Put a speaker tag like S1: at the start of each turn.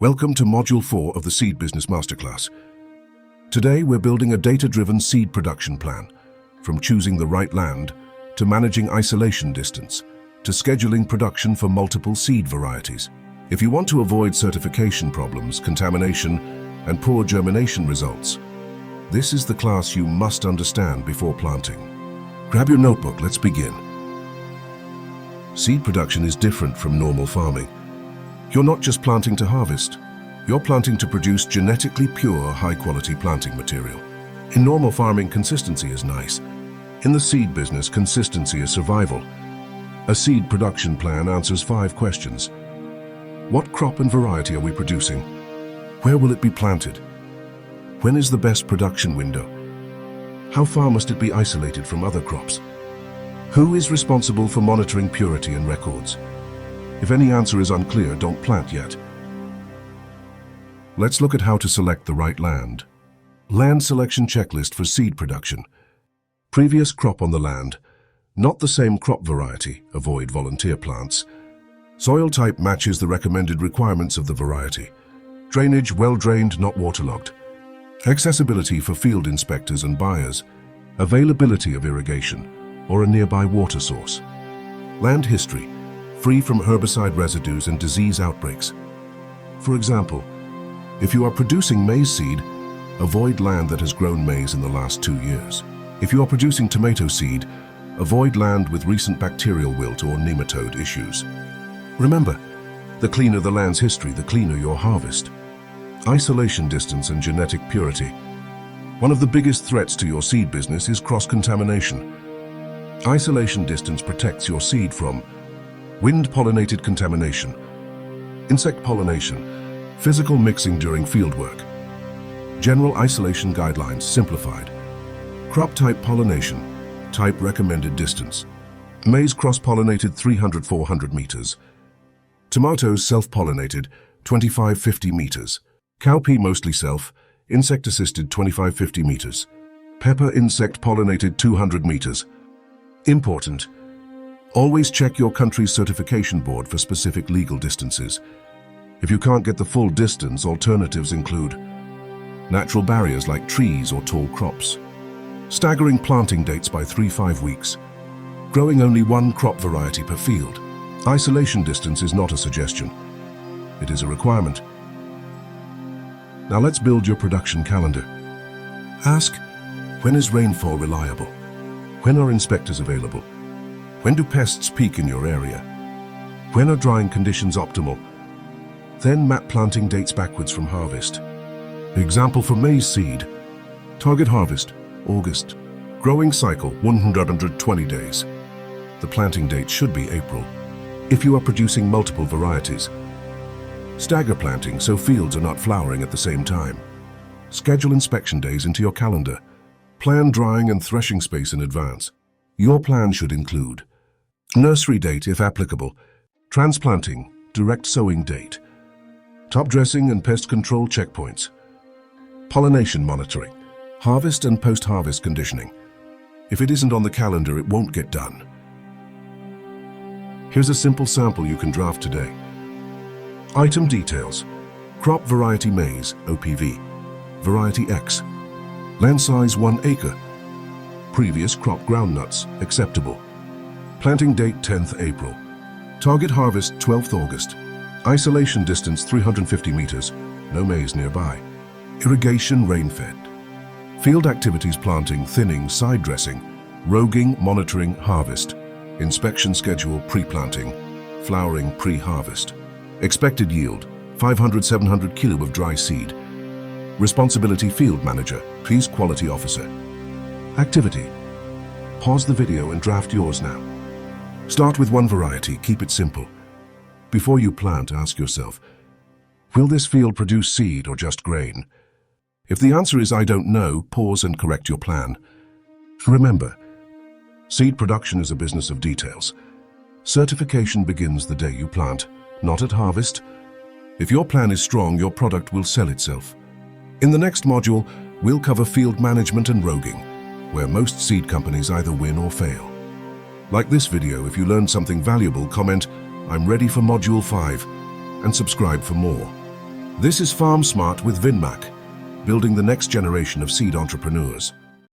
S1: Welcome to Module 4 of the Seed Business Masterclass. Today we're building a data-driven seed production plan, from choosing the right land, to managing isolation distance, to scheduling production for multiple seed varieties. If you want to avoid certification problems, contamination, and poor germination results, this is the class you must understand before planting. Grab your notebook, let's begin. Seed production is different from normal farming. You're not just planting to harvest, you're planting to produce genetically pure, high-quality planting material. In normal farming, consistency is nice. In the seed business, consistency is survival. A seed production plan answers 5 questions. What crop and variety are we producing? Where will it be planted? When is the best production window? How far must it be isolated from other crops? Who is responsible for monitoring purity and records? If any answer is unclear, don't plant yet. Let's look at how to select the right land. Land selection checklist for seed production. Previous crop on the land. Not the same crop variety. Avoid volunteer plants. Soil type matches the recommended requirements of the variety. Drainage well-drained, not waterlogged. Accessibility for field inspectors and buyers. Availability of irrigation or a nearby water source. Land history. Free from herbicide residues and disease outbreaks. For example, if you are producing maize seed, avoid land that has grown maize in the last 2 years. If you are producing tomato seed, avoid land with recent bacterial wilt or nematode issues. Remember, the cleaner the land's history, the cleaner your harvest. Isolation distance and genetic purity. One of the biggest threats to your seed business is cross-contamination. Isolation distance protects your seed from wind-pollinated contamination, insect pollination, physical mixing during fieldwork, general isolation guidelines simplified, crop type pollination, type recommended distance, maize cross-pollinated 300-400 meters, tomatoes self-pollinated 25-50 meters, cowpea mostly self, insect-assisted 25-50 meters, pepper insect pollinated 200 meters. Important: always check your country's certification board for specific legal distances. If you can't get the full distance, alternatives include natural barriers like trees or tall crops, staggering planting dates by 3-5 weeks, growing only one crop variety per field. Isolation distance is not a suggestion. It is a requirement. Now let's build your production calendar. Ask, when is rainfall reliable? When are inspectors available? When do pests peak in your area? When are drying conditions optimal? Then map planting dates backwards from harvest. Example for maize seed. Target harvest, August. Growing cycle, 120 days. The planting date should be April. If you are producing multiple varieties, stagger planting so fields are not flowering at the same time. Schedule inspection days into your calendar. Plan drying and threshing space in advance. Your plan should include nursery date if applicable, transplanting, direct sowing date, top dressing and pest control checkpoints, pollination monitoring, harvest and post-harvest conditioning. If it isn't on the calendar, it won't get done. Here's a simple sample you can draft today. Item details: crop variety maize, OPV, variety X, land size 1 acre, previous crop groundnuts, acceptable, planting date 10th April, target harvest 12th August, isolation distance 350 meters, no maize nearby, irrigation rain-fed, field activities planting, thinning, side dressing, roguing, monitoring, harvest, inspection schedule, pre-planting, flowering, pre-harvest, expected yield 500-700 kilo of dry seed, responsibility field manager, please quality officer. Activity: pause the video and draft yours now. Start with one variety, keep it simple. Before you plant, ask yourself, will this field produce seed or just grain? If the answer is I don't know, pause and correct your plan. Remember, seed production is a business of details. Certification begins the day you plant, not at harvest. If your plan is strong, your product will sell itself. In the next module, we'll cover field management and roguing, where most seed companies either win or fail. Like this video, if you learned something valuable, comment, "I'm ready for Module 5," and subscribe for more. This is Farm Smart with Vinmak, building the next generation of seed entrepreneurs.